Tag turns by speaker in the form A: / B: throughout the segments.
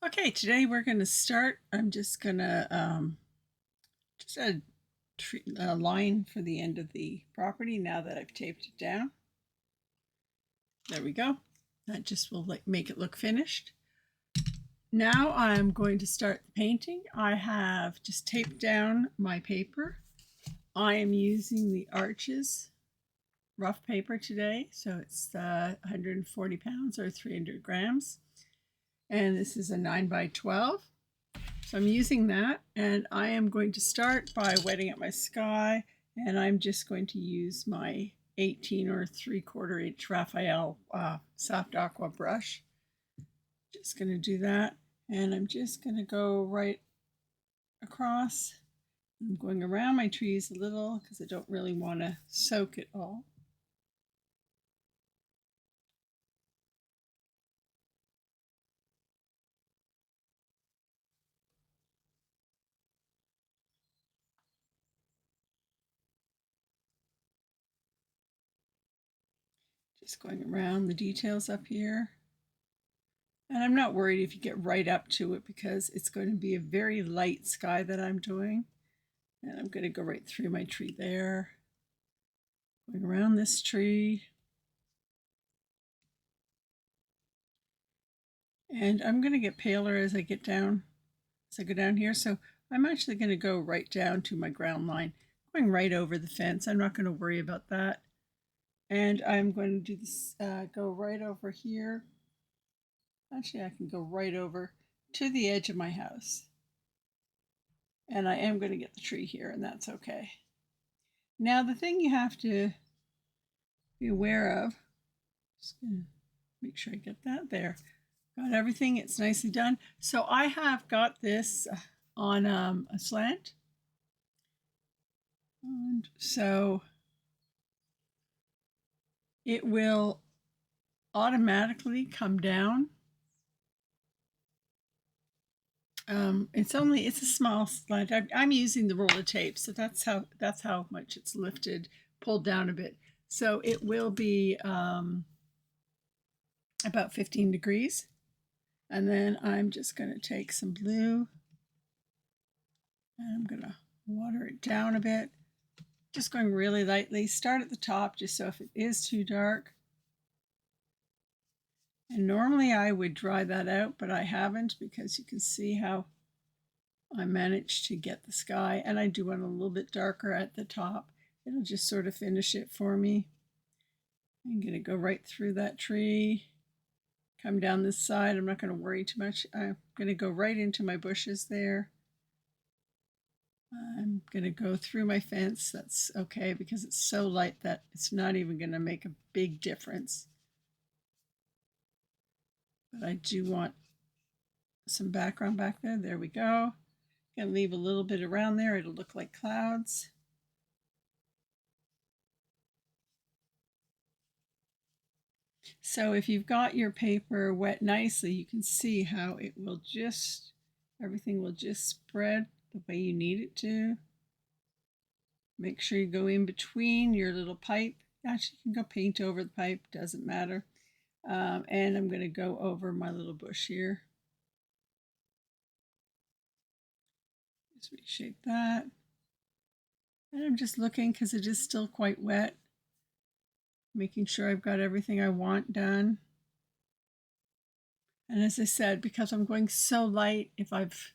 A: Okay, today we're going to start. I'm just going to just add a line for the end of the property now that I've taped it down. There we go. That just will make it look finished. Now I'm going to start the painting. I have just taped down my paper. I am using the Arches rough paper today, so it's 140 pounds or 300 grams. And this is a 9 by 12. So I'm using that, and I am going to start by wetting up my sky, and I'm just going to use my 18 or 3/4 inch Raphael soft aqua brush. Just going to do that, and I'm just going to go right across. I'm going around my trees a little because I don't really want to soak it all. Just going around the details up here. And I'm not worried if you get right up to it because it's going to be a very light sky that I'm doing. And I'm going to go right through my tree there, going around this tree. And I'm going to get paler as I get down, as I go down here. So I'm actually going to go right down to my ground line, going right over the fence. I'm not going to worry about that. And I'm going to do this, go right over here. Actually, I can go right over to the edge of my house. And I am going to get the tree here, and that's okay. Now, the thing you have to be aware of, just going to make sure I get that there. Got everything, it's nicely done. So I have got this on a slant. And so it will automatically come down. It's a small slant. I'm using the roller tape, so that's how much it's lifted, pulled down a bit. So it will be about 15 degrees. And then I'm just going to take some blue and I'm going to water it down a bit. Just going really lightly. Start at the top just so if it is too dark. And normally I would dry that out, but I haven't because you can see how I managed to get the sky. And I do want a little bit darker at the top. It'll just sort of finish it for me. I'm going to go right through that tree, come down this side. I'm not going to worry too much. I'm going to go right into my bushes there. I'm going to go through my fence. That's okay because it's so light that it's not even going to make a big difference. But I do want some background back there. There we go. Going to leave a little bit around there. It'll look like clouds. So if you've got your paper wet nicely, you can see how it will just, everything will just spread the way you need it to. Make sure you go in between your little pipe. Actually, you can go paint over the pipe, doesn't matter. And I'm going to go over my little bush here. Just reshape that. And I'm just looking because it is still quite wet, making sure I've got everything I want done. And as I said, because I'm going so light, if I've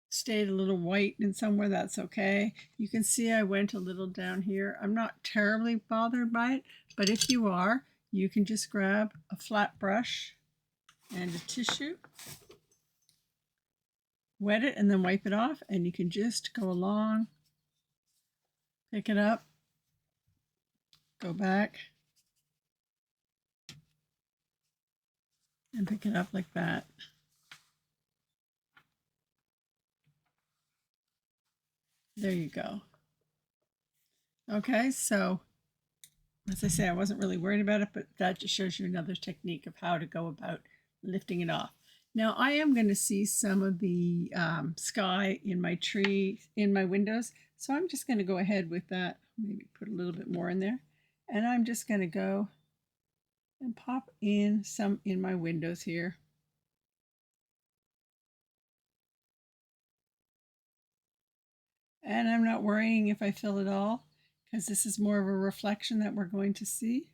A: stayed a little white in somewhere, that's okay. You can see I went a little down here. I'm not terribly bothered by it, but if you are, you can just grab a flat brush and a tissue, wet it, and then wipe it off, and you can just go along, pick it up, go back, and pick it up like that. There you go. Okay, so as I say, I wasn't really worried about it, but that just shows you another technique of how to go about lifting it off. Now I am going to see some of the sky in my tree, in my windows, so I'm just going to go ahead with that, maybe put a little bit more in there, and I'm just going to go and pop in some in my windows here. And I'm not worrying if I fill it all because this is more of a reflection that we're going to see.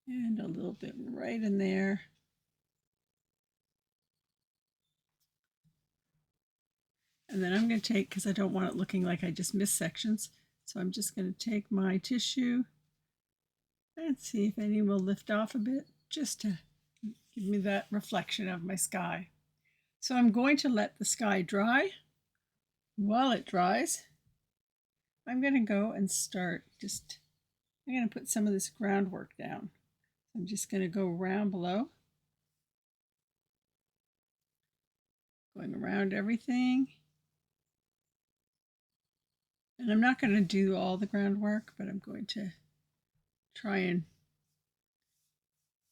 A: And a little bit right in there. And then I'm going to take, because I don't want it looking like I just missed sections, so I'm just going to take my tissue and see if any will lift off a bit, just to give me that reflection of my sky. So I'm going to let the sky dry. While it dries, I'm going to go and start I'm going to put some of this groundwork down. I'm just going to go around below, going around everything. And I'm not going to do all the groundwork, but I'm going to try and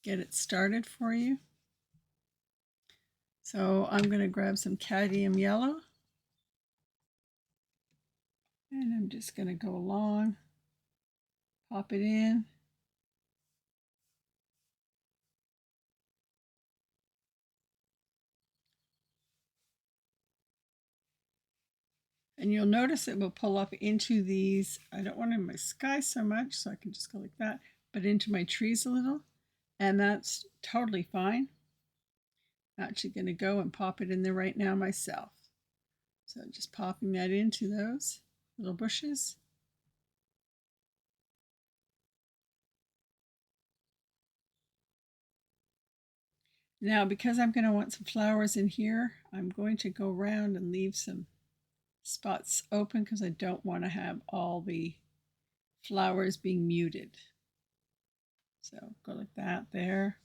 A: get it started for you. So I'm going to grab some cadmium yellow, and I'm just going to go along, pop it in. And you'll notice it will pull up into these, I don't want it in my sky so much, so I can just go like that, but into my trees a little. And that's totally fine. I'm actually going to go and pop it in there right now myself. So just popping that into those little bushes. Now, because I'm going to want some flowers in here, I'm going to go around and leave some spots open because I don't want to have all the flowers being muted. So go like that there.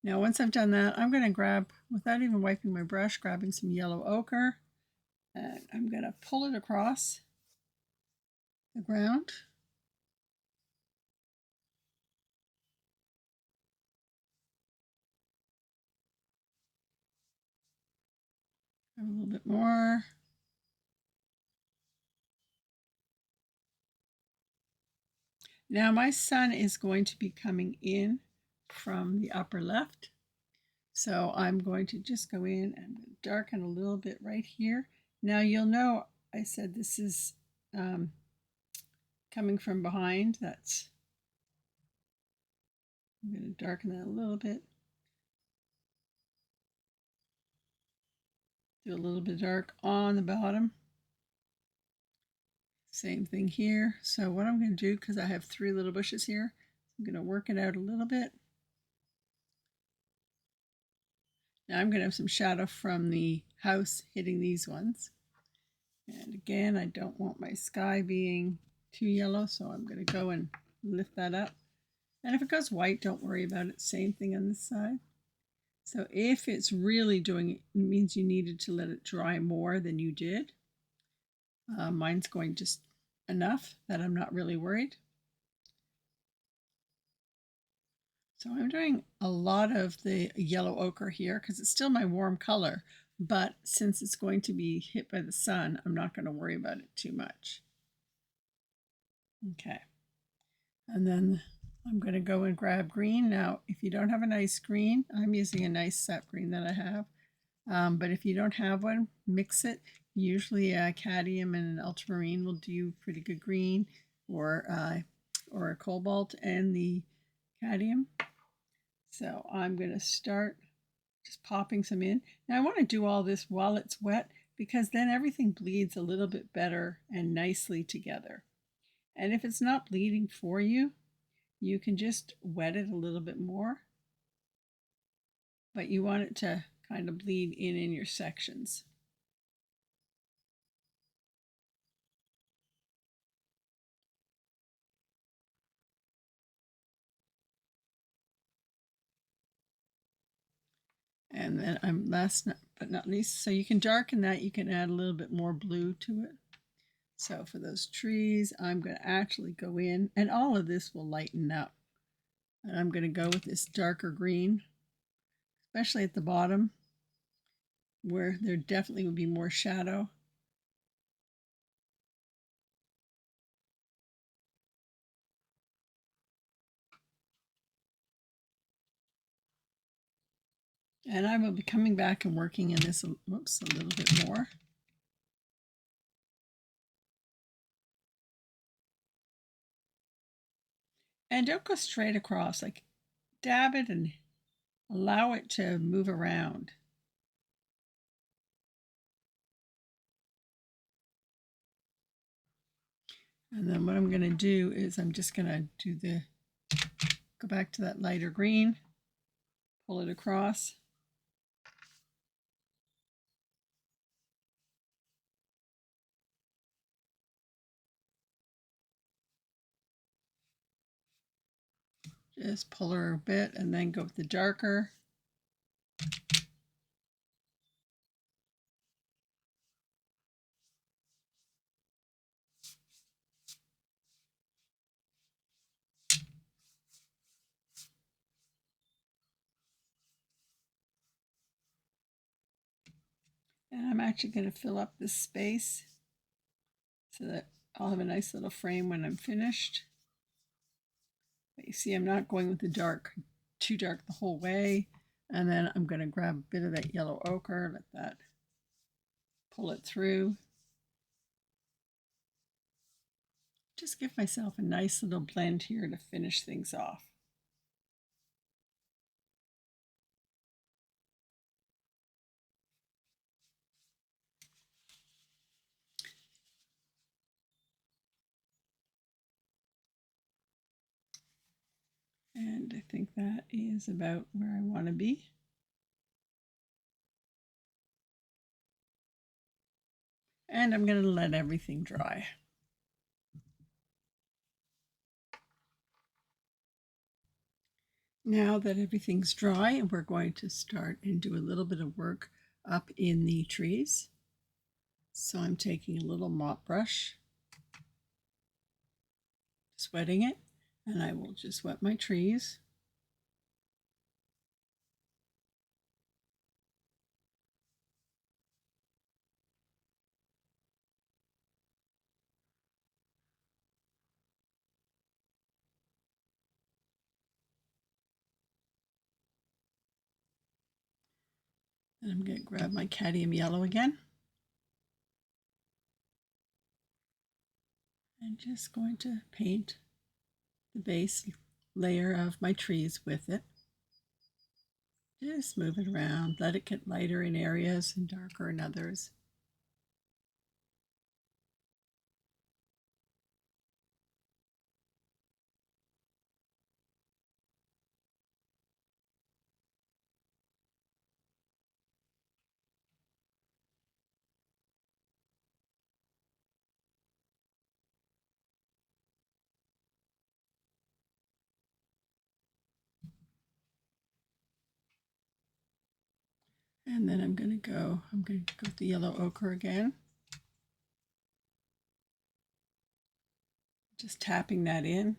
A: Now once I've done that, I'm going to grab, without even wiping my brush, grabbing some yellow ochre, and I'm going to pull it across the ground. Have a little bit more. Now my sun is going to be coming in from the upper left. So I'm going to just go in and darken a little bit right here. Now you'll know I said this is coming from behind. I'm going to darken that a little bit. Do a little bit dark on the bottom. Same thing here. So what I'm going to do, because I have 3 little bushes here, I'm going to work it out a little bit. Now I'm going to have some shadow from the house hitting these ones. And again, I don't want my sky being too yellow, so I'm going to go and lift that up. And if it goes white, don't worry about it. Same thing on this side. So if it's really doing it, it means you needed to let it dry more than you did. Mine's going just enough that I'm not really worried. So I'm doing a lot of the yellow ochre here because it's still my warm color, but since it's going to be hit by the sun, I'm not going to worry about it too much. Okay. And then I'm going to go and grab green. Now, if you don't have a nice green, I'm using a nice sap green that I have. But if you don't have one, mix it. Usually cadmium and an ultramarine will do pretty good green, or a cobalt and the cadmium. So I'm going to start just popping some in. Now I want to do all this while it's wet because then everything bleeds a little bit better and nicely together. And if it's not bleeding for you, you can just wet it a little bit more. But you want it to kind of bleed in your sections. And then I'm last but not least, so you can darken that, you can add a little bit more blue to it. So for those trees, I'm going to actually go in, and all of this will lighten up. And I'm going to go with this darker green, especially at the bottom, where there definitely would be more shadow. And I will be coming back and working in this, whoops, a little bit more. And don't go straight across, like dab it and allow it to move around. And then what I'm going to do is I'm just going to go back to that lighter green, pull it across. Just pull her a bit and then go with the darker. And I'm actually going to fill up this space so that I'll have a nice little frame when I'm finished. But you see, I'm not going with the dark, too dark the whole way. And then I'm going to grab a bit of that yellow ochre, let that pull it through. Just give myself a nice little blend here to finish things off. And I think that is about where I want to be. And I'm going to let everything dry. Now that everything's dry, we're going to start and do a little bit of work up in the trees. So I'm taking a little mop brush, just wetting it, and I will just wet my trees. And I'm going to grab my cadmium yellow again. And just going to paint the base layer of my trees with it. Just move it around, let it get lighter in areas and darker in others. And then I'm going to go with the yellow ochre again. Just tapping that in.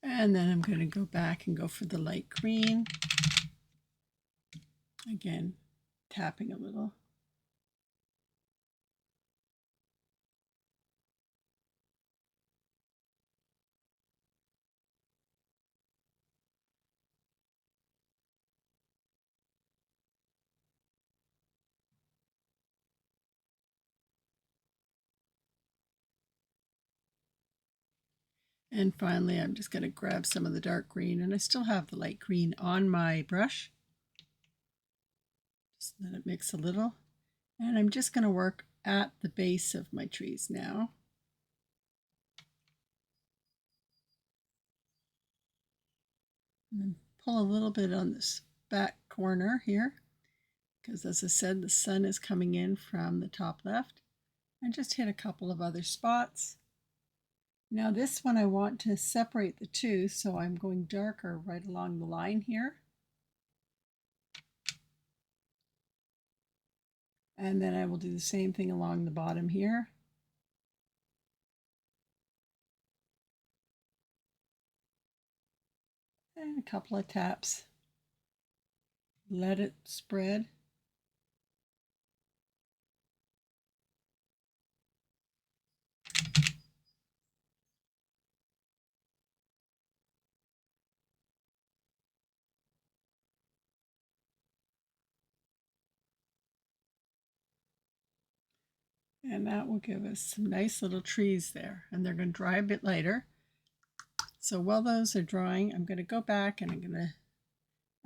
A: And then I'm going to go back and go for the light green. Again, tapping a little. And finally, I'm just going to grab some of the dark green, and I still have the light green on my brush. Just let it mix a little. And I'm just going to work at the base of my trees now. And then pull a little bit on this back corner here, because as I said, the sun is coming in from the top left. And just hit a couple of other spots. Now this one I want to separate the two, so I'm going darker right along the line here. And then I will do the same thing along the bottom here. And a couple of taps. Let it spread. And that will give us some nice little trees there. And they're going to dry a bit later. So while those are drying, I'm going to go back and I'm going to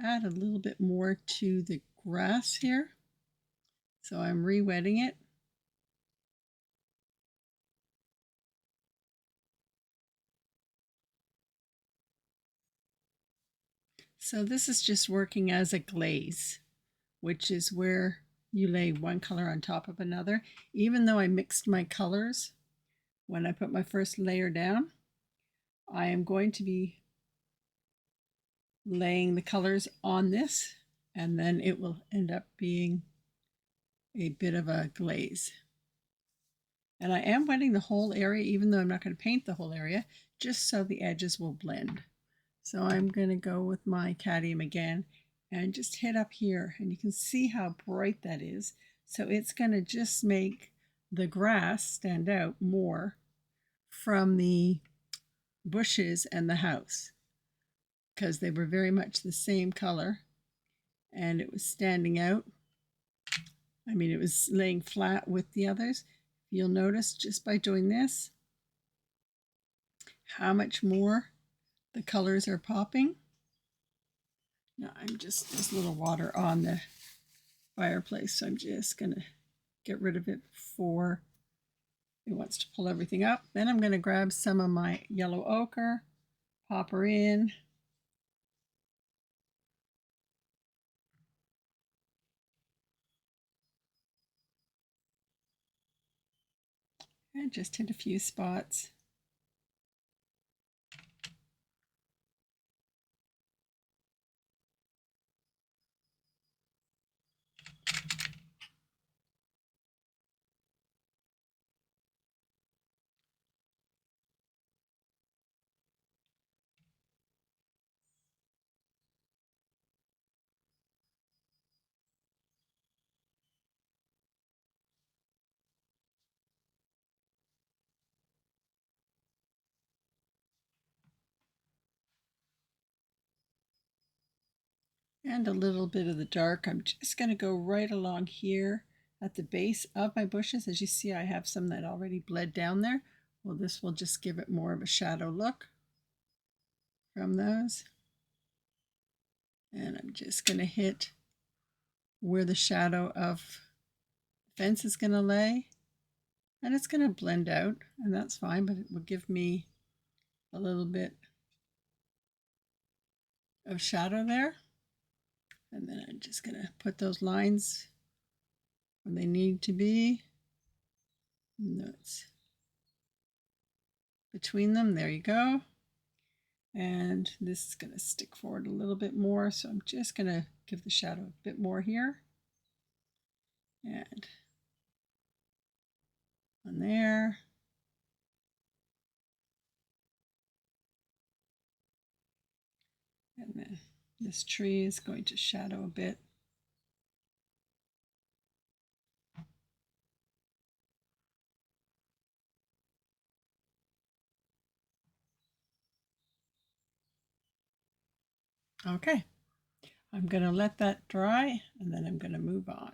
A: add a little bit more to the grass here. So I'm re-wetting it. So this is just working as a glaze, which is where you lay one color on top of another. Even though I mixed my colors when I put my first layer down, I am going to be laying the colors on this, and then it will end up being a bit of a glaze. And I am wetting the whole area, even though I'm not going to paint the whole area, just so the edges will blend. So I'm going to go with my cadmium again and just hit up here, and you can see how bright that is. So it's going to just make the grass stand out more from the bushes and the house, because they were very much the same color and it was standing out. I mean, it was laying flat with the others. You'll notice just by doing this how much more the colors are popping. Now there's a little water on the fireplace, so I'm just going to get rid of it before it wants to pull everything up. Then I'm going to grab some of my yellow ochre, pop her in. And just hit a few spots. And a little bit of the dark. I'm just going to go right along here at the base of my bushes. As you see, I have some that already bled down there. Well, this will just give it more of a shadow look from those. And I'm just going to hit where the shadow of the fence is going to lay. And it's going to blend out, and that's fine, but it will give me a little bit of shadow there. And then I'm just going to put those lines where they need to be. And that's between them. There you go. And this is going to stick forward a little bit more, so I'm just going to give the shadow a bit more here. And on there. And then this tree is going to shadow a bit. Okay, I'm going to let that dry, and then I'm going to move on.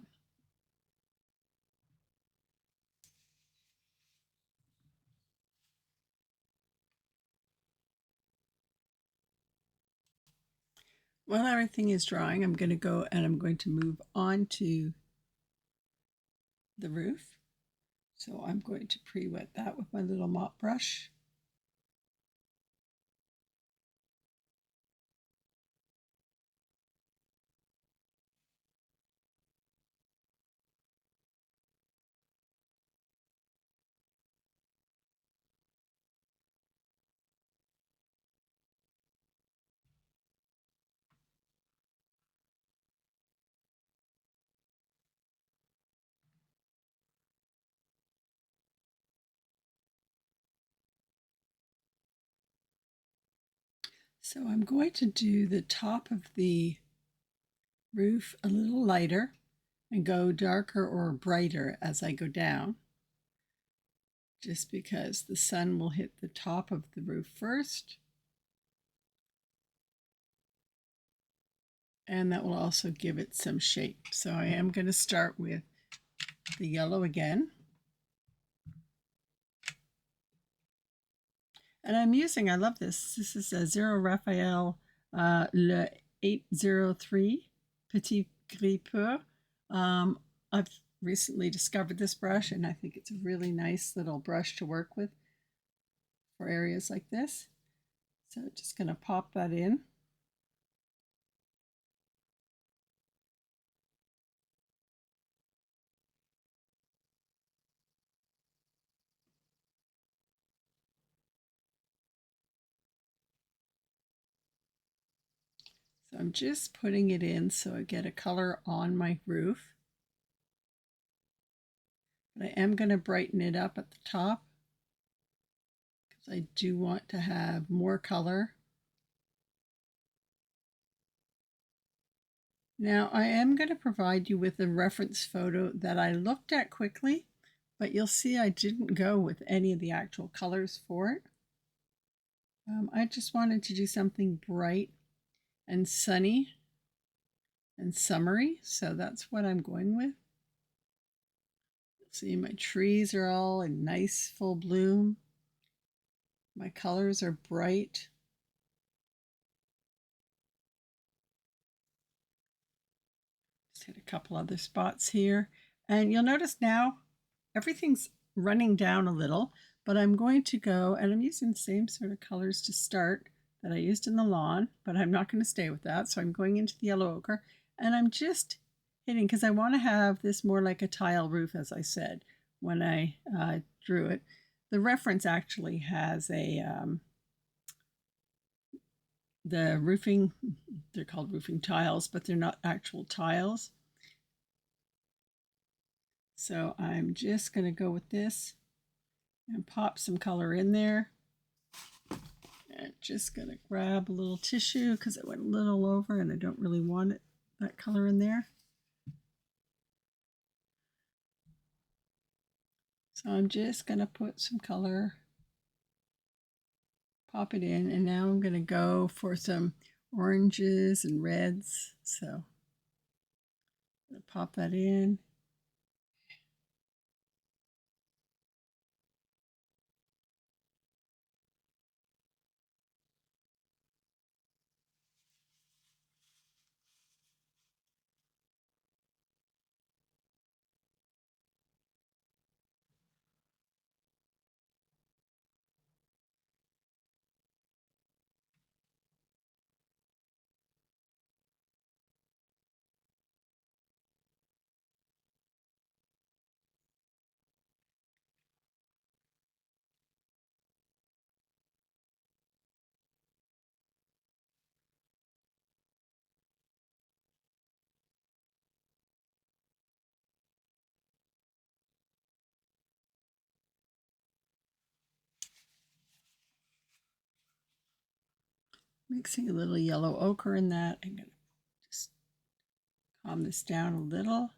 A: While everything is drying, I'm going to go and I'm going to move on to the roof. So I'm going to pre-wet that with my little mop brush. So I'm going to do the top of the roof a little lighter and go darker or brighter as I go down, just because the sun will hit the top of the roof first, and that will also give it some shape. So I am going to start with the yellow again. And I'm using, I love this is a Zero Raphael Le 803 pt3. I've recently discovered this brush, and I think it's a really nice little brush to work with for areas like this. So just going to pop that in. So I'm just putting it in so I get a color on my roof. But I am going to brighten it up at the top because I do want to have more color. Now I am going to provide you with a reference photo that I looked at quickly, but you'll see I didn't go with any of the actual colors for it. I just wanted to do something bright and sunny and summery, so that's what I'm going with. See, my trees are all in nice full bloom. My colors are bright. Just hit a couple other spots here. And you'll notice now everything's running down a little, but I'm going to go, and I'm using the same sort of colors to start that I used in the lawn, but I'm not going to stay with that. So I'm going into the yellow ochre, and I'm just hitting, because I want to have this more like a tile roof, as I said when I drew it. The reference actually has a the roofing, they're called roofing tiles, but they're not actual tiles. So I'm just going to go with this and pop some color in there. And just going to grab a little tissue because it went a little over and I don't really want it, that color in there. So I'm just going to put some color, pop it in, and now I'm going to go for some oranges and reds. So I'm going to pop that in. Mixing a little yellow ochre in that. I'm going to just calm this down a little.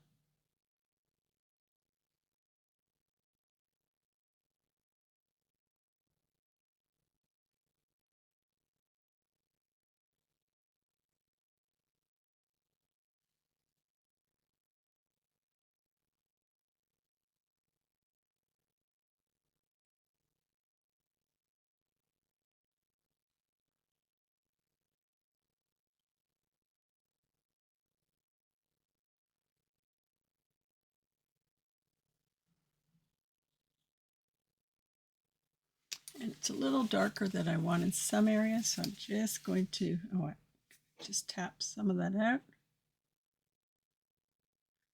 A: And it's a little darker than I want in some areas, so I'm just going to, I just tap some of that out.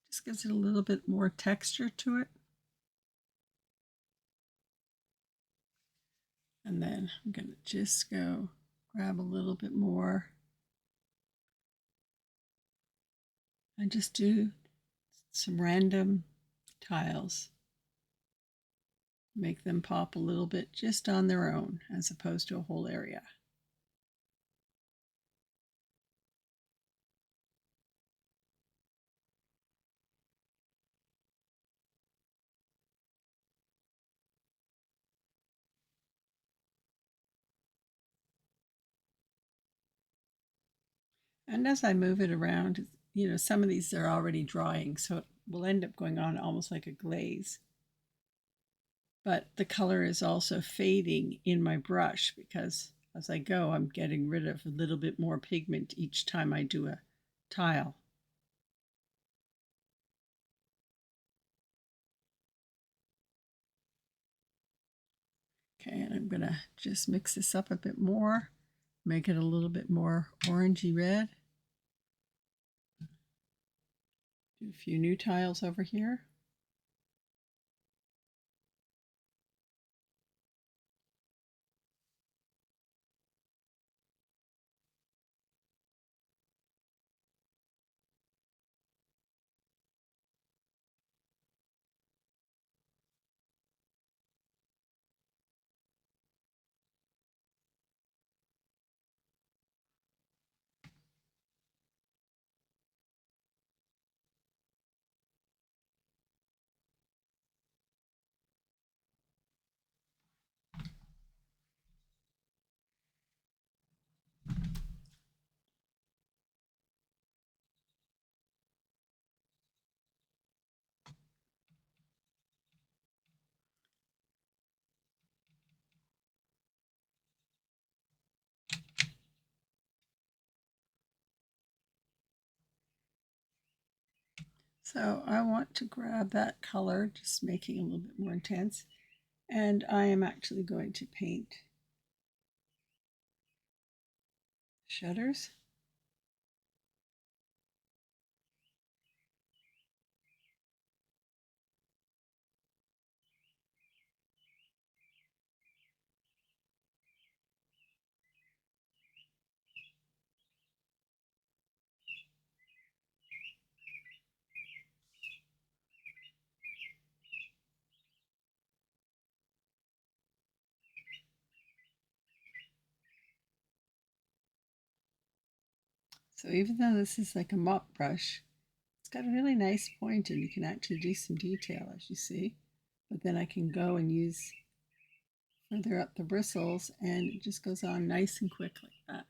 A: Just gives it a little bit more texture to it. And then I'm going to just go grab a little bit more and just do some random tiles. Make them pop a little bit just on their own as opposed to a whole area. And as I move it around, some of these are already drying, so it will end up going on almost like a glaze. But the color is also fading in my brush because as I go, I'm getting rid of a little bit more pigment each time I do a tile. Okay, and I'm going to just mix this up a bit more, make it a little bit more orangey red. Do a few new tiles over here. So I want to grab that color, just making it a little bit more intense. And I am actually going to paint shutters. So even though this is like a mop brush, it's got a really nice point and you can actually do some detail as you see. But then I can go and use further up the bristles and it just goes on nice and quick like that.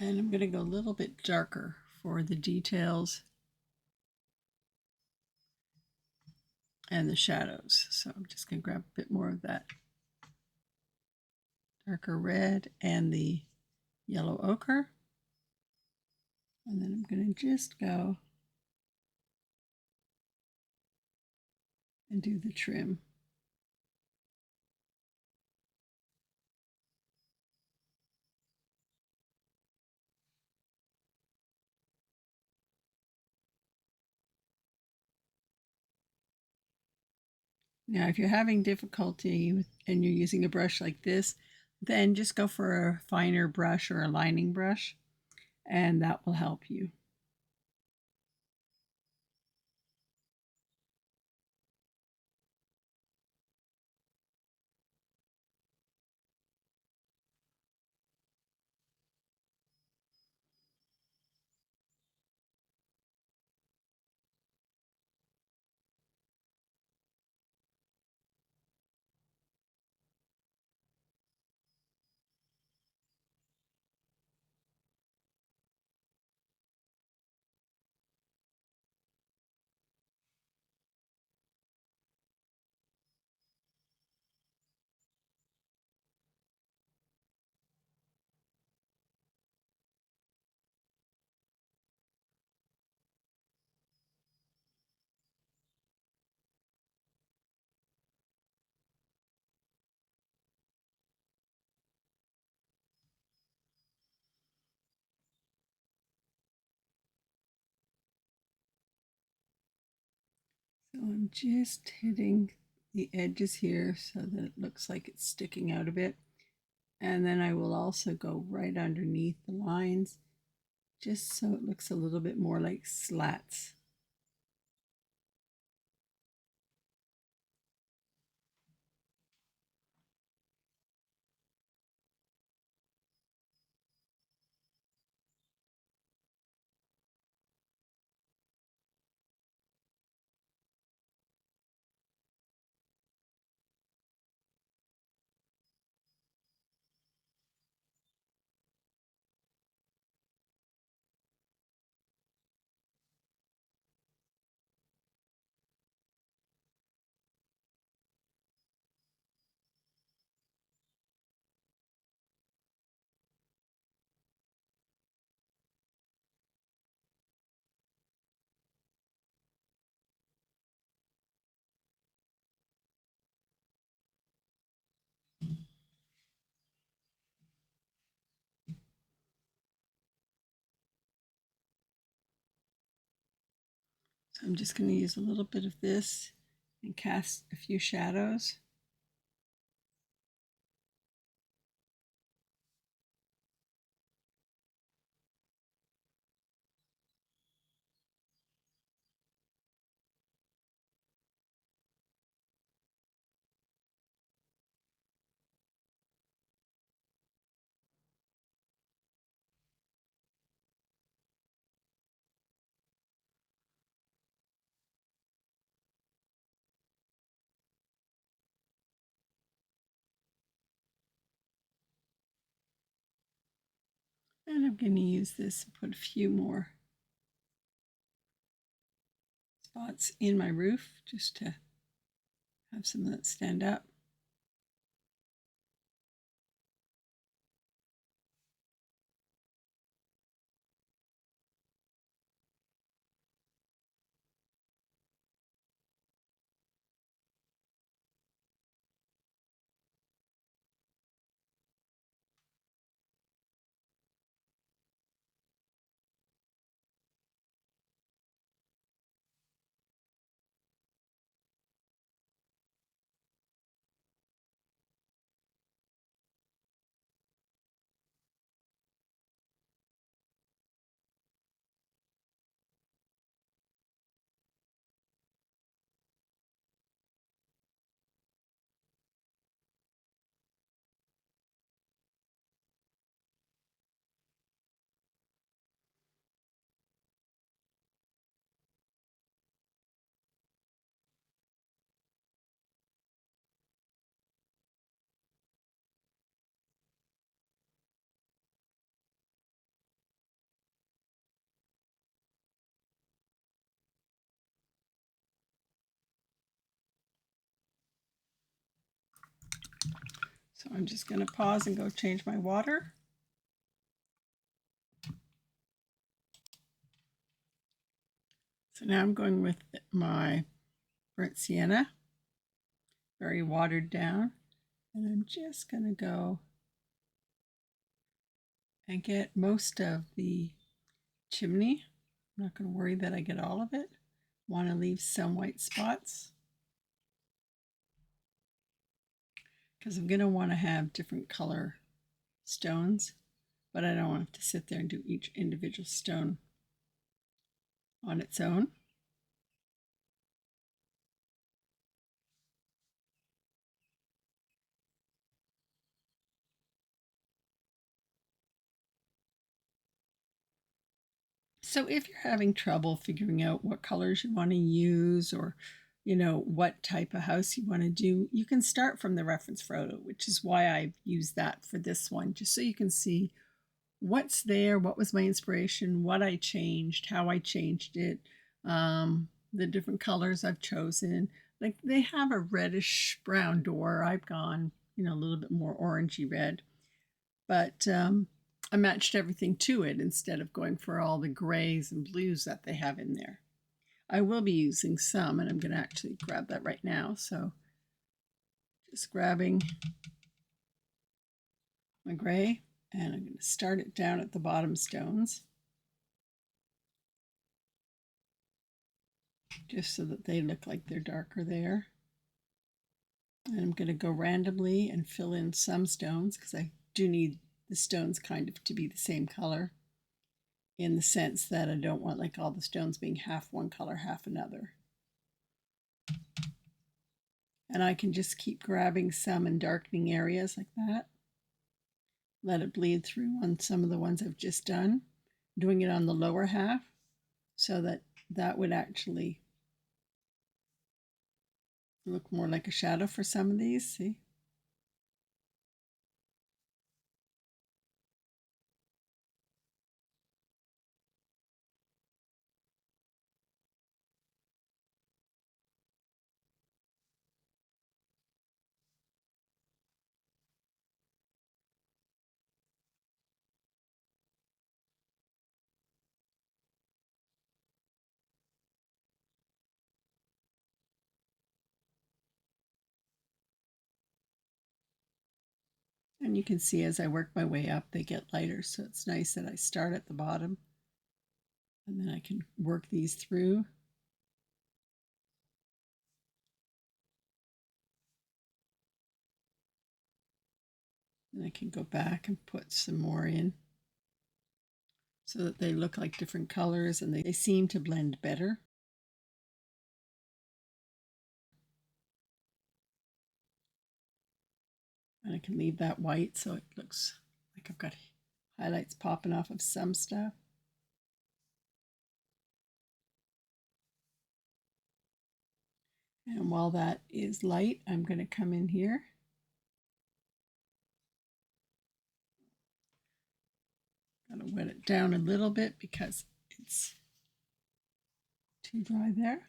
A: And I'm going to go a little bit darker for the details and the shadows. So I'm just going to grab a bit more of that darker red and the yellow ochre. And then I'm going to just go and do the trim. Now, if you're having difficulty and you're using a brush like this, then just go for a finer brush or a lining brush, and that will help you. So I'm just hitting the edges here so that it looks like it's sticking out a bit. And then I will also go right underneath the lines just so it looks a little bit more like slats. So I'm just going to use a little bit of this and cast a few shadows. And I'm going to use this to put a few more spots in my roof just to have some that stand up. So I'm just going to pause and go change my water. So now I'm going with my burnt sienna, very watered down, and I'm just going to go and get most of the chimney. I'm not going to worry that I get all of it. Want to leave some white spots because I'm going to want to have different color stones, but I don't want to sit there and do each individual stone on its own. So if you're having trouble figuring out what colors you want to use, or what type of house you want to do, you can start from the reference photo, which is why I've used that for this one, just so you can see what's there, what was my inspiration, what I changed, how I changed it, the different colors I've chosen. Like they have a reddish brown door. I've gone, a little bit more orangey red, but I matched everything to it instead of going for all the grays and blues that they have in there. I will be using some, and I'm going to actually grab that right now. So just grabbing my gray, and I'm going to start it down at the bottom stones. just so that they look like they're darker there. And I'm going to go randomly and fill in some stones because I do need the stones kind of to be the same color, in the sense that I don't want like all the stones being half one color, half another. And I can just keep grabbing some and darkening areas like that. Let it bleed through on some of the ones I've just done, doing it on the lower half so that that would actually look more like a shadow for some of these. See? And you can see as I work my way up, they get lighter. So it's nice that I start at the bottom and then I can work these through. And I can go back and put some more in so that they look like different colors and they seem to blend better. And I can leave that white so it looks like I've got highlights popping off of some stuff. And while that is light, I'm going to come in here. Gotta wet it down a little bit because it's too dry there.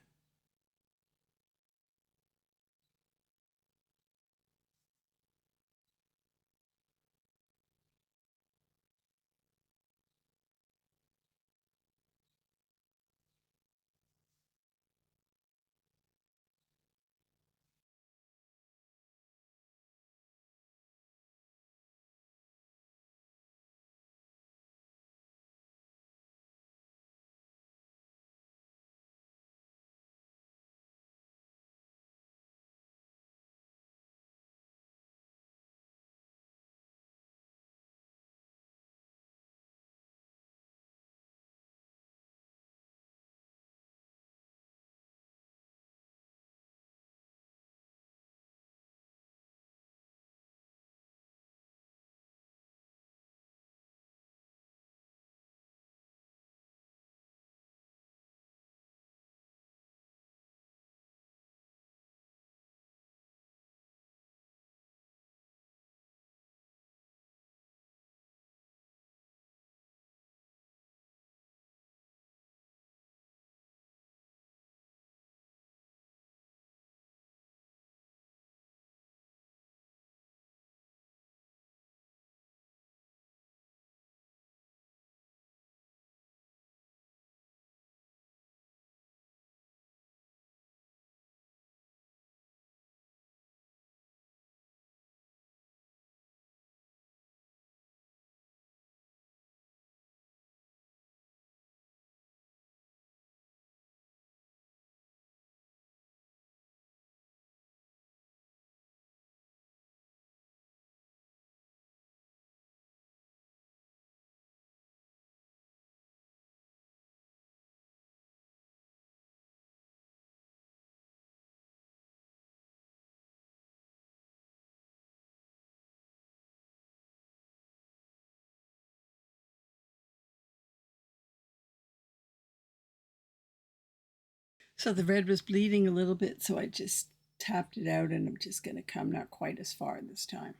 A: So the red was bleeding a little bit, so I just tapped it out and I'm just going to come not quite as far this time.